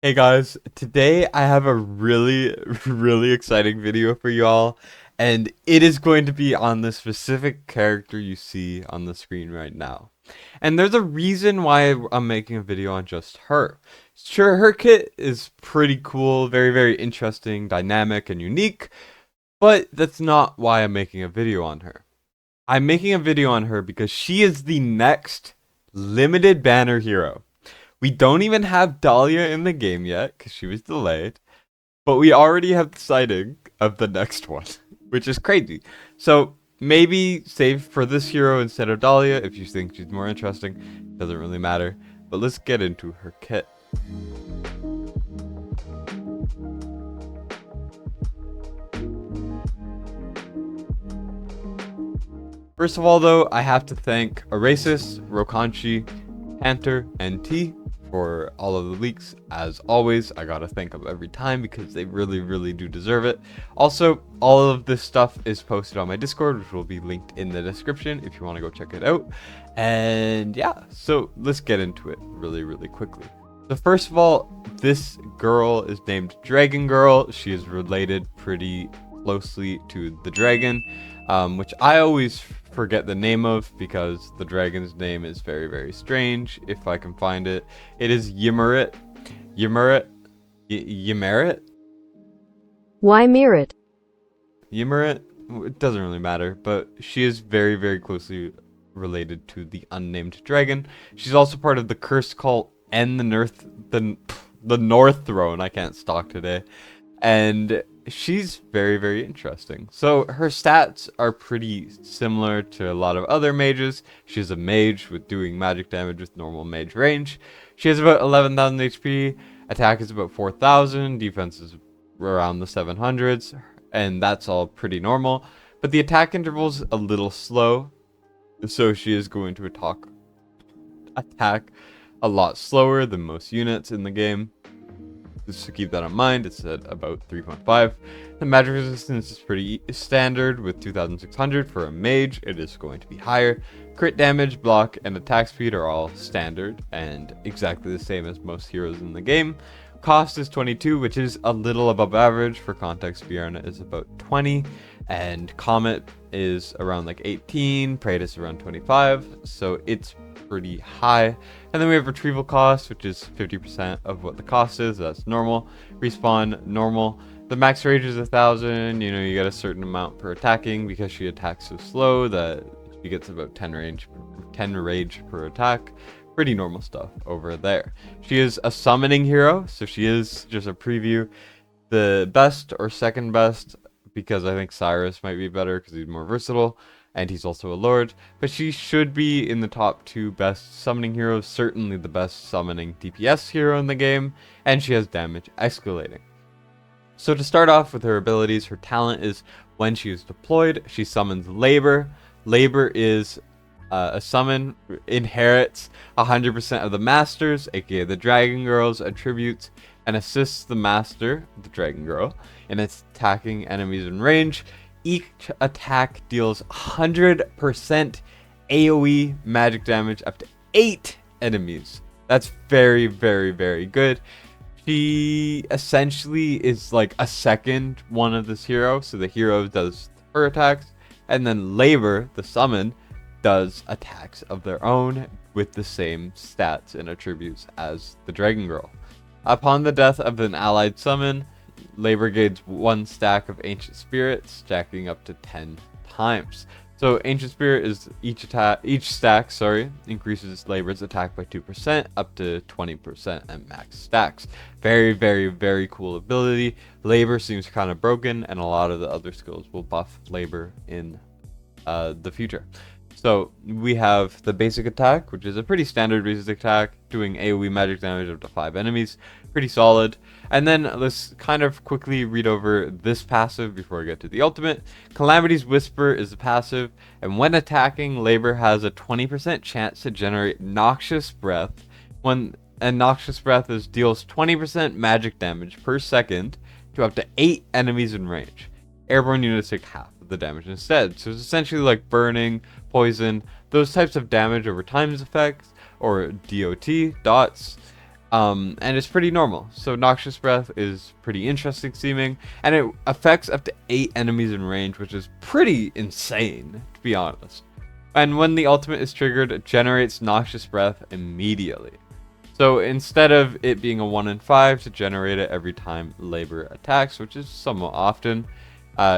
Hey guys, today I have a really, really exciting video for y'all, and it is going to be on the specific character you see on the screen right now. And there's a reason why I'm making a video on just her. Sure, her kit is pretty cool, very, very interesting, dynamic, and unique, but that's not why I'm making a video on her. I'm making a video on her because she is the next limited banner hero. We don't even have Dalia in the game yet because she was delayed, but we already have the sighting of the next one, which is crazy. So maybe save for this hero instead of Dalia if you think she's more interesting. Doesn't really matter. But let's get into her kit. First of all, though, I have to thank Aressus, Rokonshi, Panter, and T for all of the leaks. As always, I gotta thank them every time because they really, really do deserve it. Also, all of this stuff is posted on my Discord, which will be linked in the description if you want to go check it out. And yeah, so let's get into it really, really quickly. So first of all, this girl is named Dragon Girl. She is related pretty closely to the dragon, which I always forget the name of because the dragon's name is very, very strange. If I can find it, it is Ymerit. Ymerit? Ymerit? Why Merit? Ymerit? It doesn't really matter, but she is very, very closely related to the unnamed dragon. She's also part of the cursed cult and the North Throne. I can't talk today. And she's very, very interesting. So her stats are pretty similar to a lot of other mages. She's a mage with doing magic damage with normal mage range. She has about 11,000 HP. Attack is about 4,000. Defense is around the 700s. And that's all pretty normal. But the attack interval's a little slow. So she is going to attack a lot slower than most units in the game. Just to keep that in mind, it's at about 3.5. The magic resistance is pretty standard with 2600 for a mage. It is going to be higher. Crit damage, block, and attack speed are all standard and exactly the same as most heroes in the game. Cost is 22, which is a little above average. For context, Fiona is about 20, and Comet is around like 18, Praetus around 25, so it's pretty high. And then we have retrieval cost, which is 50% of what the cost is. That's normal. Respawn, normal. The max rage is 1,000. You know, you get a certain amount per attacking because she attacks so slow that she gets about 10 rage per attack. Pretty normal stuff over there. She is a summoning hero, so she is just a preview. The best or second best, because I think Cyrus might be better because he's more versatile and he's also a lord, but she should be in the top 2 best summoning heroes, certainly the best summoning DPS hero in the game, and she has damage escalating. So to start off with her abilities, her talent is when she is deployed, she summons Labor. Labor is a summon, inherits 100% of the masters, aka the Dragon Girl's attributes, and assists the master, the Dragon Girl, in its attacking enemies in range. Each attack deals 100% AoE magic damage up to 8 enemies. That's very, very, very good. She essentially is like a second one of this hero. So the hero does her attacks, and then Labor, the summon, does attacks of their own with the same stats and attributes as the Dragon Girl. Upon the death of an allied summon, Labor gains 1 stack of Ancient Spirit, stacking up to 10 times. So Ancient Spirit is each stack, increases Labor's attack by 2% up to 20% at max stacks. Very, very, very cool ability. Labor seems kind of broken, and a lot of the other skills will buff Labor in the future. So we have the basic attack, which is a pretty standard basic attack, doing AoE magic damage up to 5 enemies. Pretty solid. And then let's kind of quickly read over this passive before I get to the ultimate. Calamity's Whisper is a passive, and when attacking, Labor has a 20% chance to generate Noxious Breath. When a Noxious Breath deals 20% magic damage per second to up to 8 enemies in range. Airborne units take half of the damage instead. So it's essentially like burning, poison, those types of damage over times effects, or DOT, dots. And it's pretty normal. So Noxious Breath is pretty interesting seeming, and it affects up to 8 enemies in range, which is pretty insane, to be honest. And when the ultimate is triggered, it generates Noxious Breath immediately. So instead of it being a 1 in 5 to generate it every time Labor attacks, which is somewhat often,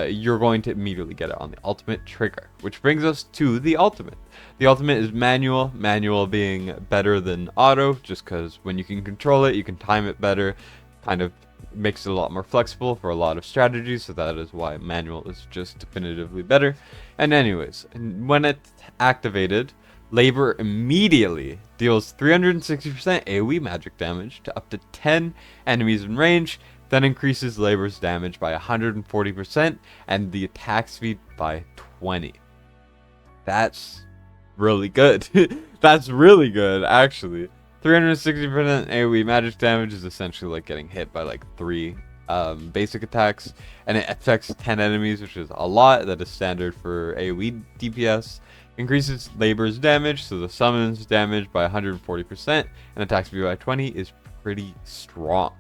you're going to immediately get it on the ultimate trigger, which brings us to the ultimate. The ultimate is manual being better than auto, just because when you can control it, you can time it better, kind of makes it a lot more flexible for a lot of strategies, so that is why manual is just definitively better. And anyways, when it's activated, Labor immediately deals 360% AoE magic damage to up to 10 enemies in range, then increases Labor's damage by 140% and the attack speed by 20. That's really good. That's really good, actually. 360% AoE magic damage is essentially like getting hit by like 3 basic attacks, and it affects 10 enemies, which is a lot. That is standard for AoE DPS. Increases Labor's damage, so the summons damage by 140% and attack speed by 20 is pretty strong.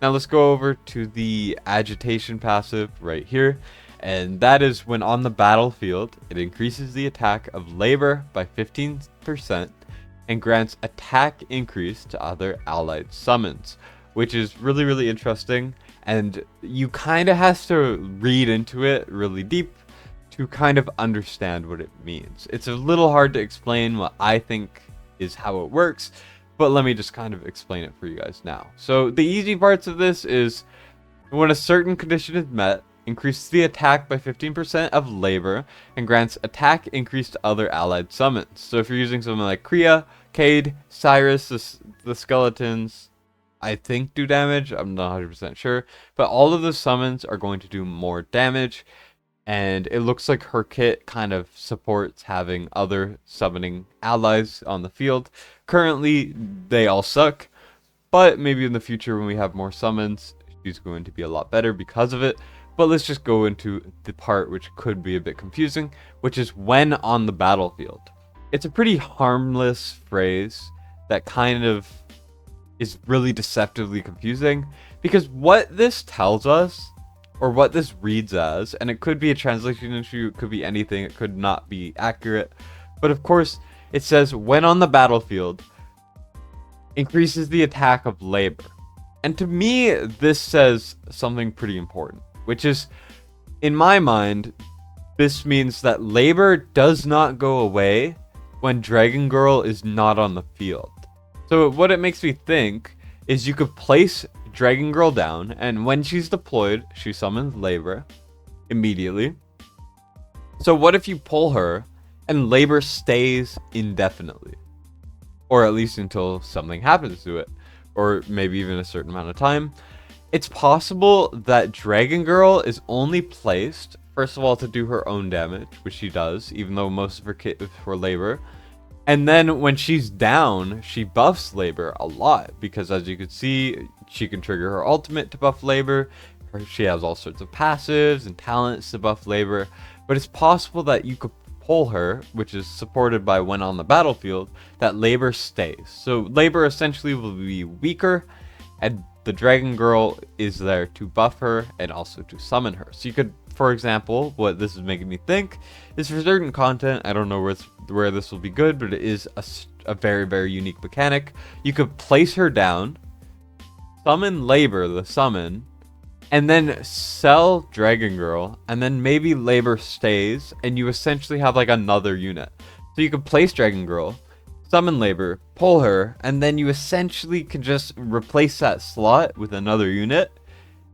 Now let's go over to the agitation passive right here, and that is when on the battlefield, it increases the attack of Labor by 15% and grants attack increase to other allied summons, which is really, really interesting, and you kind of have to read into it really deep to kind of understand what it means. It's a little hard to explain what I think is how it works, but let me just kind of explain it for you guys now. So the easy parts of this is when a certain condition is met, increases the attack by 15% of Labor and grants attack increase to other allied summons. So if you're using something like Kriya, Cade, Cyrus, the skeletons, I think do damage. I'm not 100% sure, but all of the summons are going to do more damage. And it looks like her kit kind of supports having other summoning allies on the field. Currently, they all suck, but maybe in the future when we have more summons, she's going to be a lot better because of it. But let's just go into the part which could be a bit confusing, which is when on the battlefield. It's a pretty harmless phrase that kind of is really deceptively confusing, because what this tells us, or what this reads as, and it could be a translation issue, it could be anything, it could not be accurate, but of course it says when on the battlefield, increases the attack of Labor. And to me, this says something pretty important, which is, in my mind, this means that Labor does not go away when Dragon Girl is not on the field. So what it makes me think is you could place Dragon Girl down, and when she's deployed, she summons Labor immediately. So what if you pull her and Labor stays indefinitely? Or at least until something happens to it, or maybe even a certain amount of time. It's possible that Dragon Girl is only placed, first of all, to do her own damage, which she does, even though most of her kit is for Labor. And then when she's down, she buffs Labor a lot, because as you can see, she can trigger her ultimate to buff Labor. She has all sorts of passives and talents to buff Labor. But it's possible that you could pull her, which is supported by when on the battlefield, that Labor stays. So Labor essentially will be weaker, and the Dragon Girl is there to buff her and also to summon her. So you could, for example, what this is making me think is for certain content, I don't know where this will be good, but it is a very, very unique mechanic. You could place her down, summon Labor, the summon, and then sell Dragon Girl, and then maybe Labor stays, and you essentially have like another unit. So you could place Dragon Girl, summon Labor, pull her, and then you essentially can just replace that slot with another unit,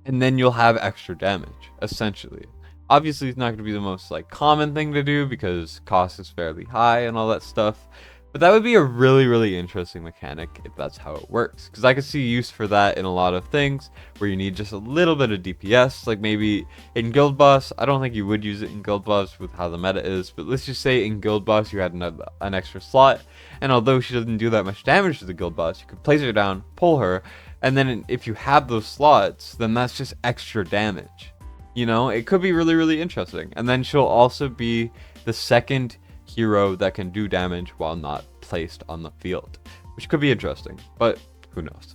and then you'll have extra damage, essentially. Obviously, it's not going to be the most like common thing to do because cost is fairly high and all that stuff. But that would be a really, really interesting mechanic if that's how it works. Because I could see use for that in a lot of things where you need just a little bit of DPS. Like maybe in Guild Boss, I don't think you would use it in Guild Boss with how the meta is. But let's just say in Guild Boss you had an extra slot. And although she doesn't do that much damage to the Guild Boss, you could place her down, pull her. And then if you have those slots, then that's just extra damage. You know, it could be really, really interesting. And then she'll also be the second hero that can do damage while not placed on the field, which could be interesting, but who knows.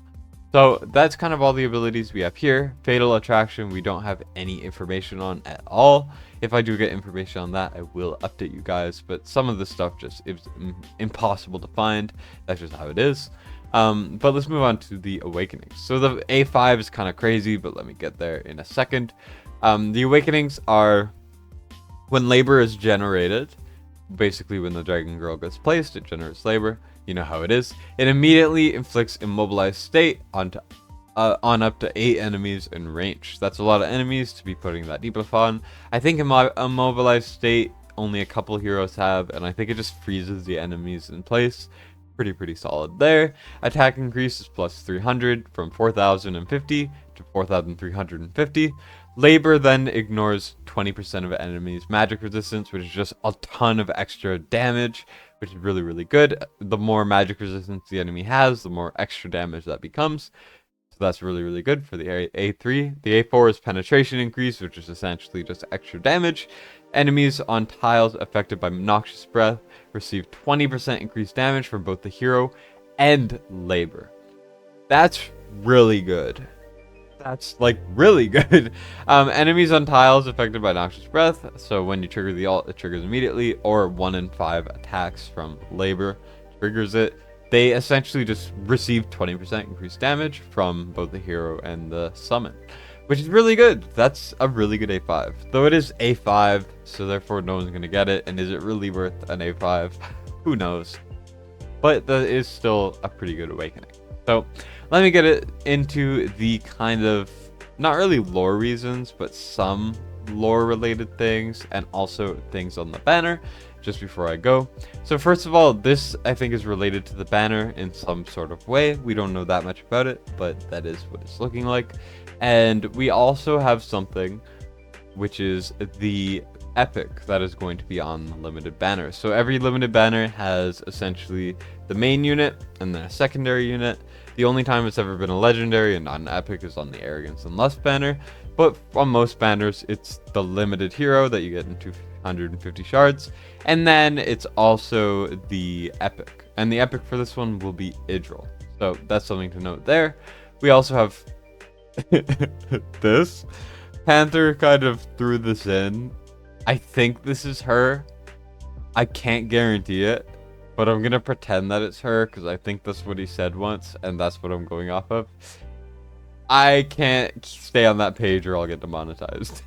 So that's kind of all the abilities we have here. Fatal Attraction, we don't have any information on at all. If I do get information on that, I will update you guys, but some of the stuff just is impossible to find. That's just how it is. But let's move on to the Awakenings. So the A5 is kind of crazy, but let me get there in a second. The Awakenings are when labor is generated. Basically, when the Dragon Girl gets placed, it generates labor. You know how it is. It immediately inflicts immobilized state on up to 8 enemies in range. That's a lot of enemies to be putting that debuff on. I think immobilized state only a couple heroes have, and I think it just freezes the enemies in place. Pretty solid there. Attack increase is plus 300 from 4,050 to 4,350. Labor then ignores 20% of enemies' magic resistance, which is just a ton of extra damage, which is really good. The more magic resistance the enemy has, the more extra damage that becomes. So that's really good for the A3. The A4 is penetration increase, which is essentially just extra damage. Enemies on tiles affected by noxious breath receive 20% increased damage from both the hero and labor. That's really good. That's like really good. Enemies on tiles affected by noxious breath. So when you trigger the ult, it triggers immediately, or 1 in 5 attacks from labor triggers it. They essentially just receive 20% increased damage from both the hero and the summon, which is really good. That's a really good A5. Though it is A5, so therefore no one's going to get it. And is it really worth an A5? Who knows? But that is still a pretty good awakening. So let me get it into the kind of, not really lore reasons, but some lore related things and also things on the banner just before I go. So first of all, this I think is related to the banner in some sort of way. We don't know that much about it, but that is what it's looking like. And we also have something which is the epic that is going to be on the limited banner. So every limited banner has essentially the main unit and then a secondary unit. The only time it's ever been a legendary and not an epic is on the Arrogance and Lust banner, but on most banners it's the limited hero that you get in 250 shards, and then it's also the epic, and the epic for this one will be Idril. So that's something to note there. We also have this. Panter kind of threw this in. I think this is her. I can't guarantee it, but I'm gonna pretend that it's her because I think that's what he said once, and that's what I'm going off of. I can't stay on that page or I'll get demonetized.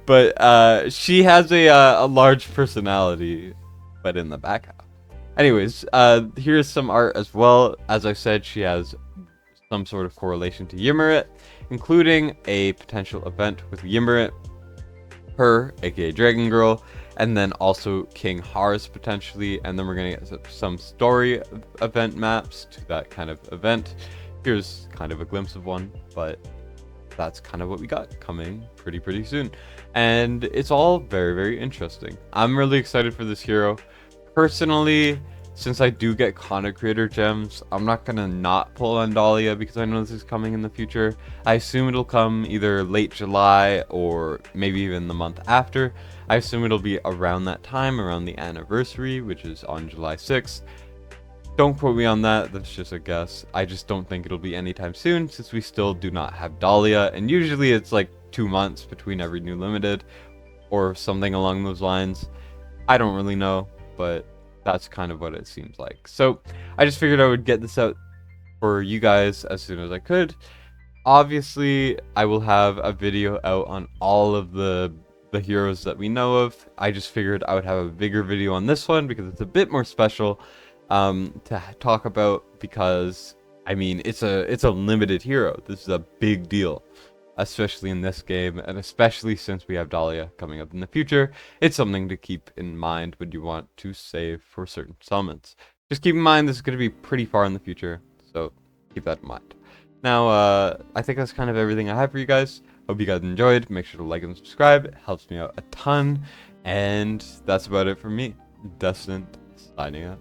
But she has a large personality, but in the back half. Anyways, here's some art as well. As I said, she has some sort of correlation to Ymmerit, including a potential event with Ymmerit, her, aka Dragon Girl, and then also King Har's potentially, and then we're gonna get some story event maps to that kind of event. Here's kind of a glimpse of one, but that's kind of what we got coming pretty soon, and it's all very interesting. I'm really excited for this hero. Personally, since I do get content creator gems, I'm not gonna not pull on Dalia because I know this is coming in the future. I assume it'll come either late July or maybe even the month after. I assume it'll be around that time, around the anniversary, which is on July 6th. Don't quote me on that, that's just a guess. I just don't think it'll be anytime soon since we still do not have Dalia, and usually it's like 2 months between every new limited or something along those lines. I don't really know, but that's kind of what it seems like. So I just figured I would get this out for you guys as soon as I could. Obviously, I will have a video out on all of the heroes that we know of. I just figured I would have a bigger video on this one because it's a bit more special to talk about, because I mean it's a limited hero. This is a big deal, especially in this game, and especially since we have Dalia coming up in the future. It's something to keep in mind when you want to save for certain summons. Just keep in mind this is going to be pretty far in the future, so keep that in mind. Now, I think that's kind of everything I have for you guys. Hope you guys enjoyed. Make sure to like and subscribe. It helps me out a ton. And that's about it for me. Destined, signing out.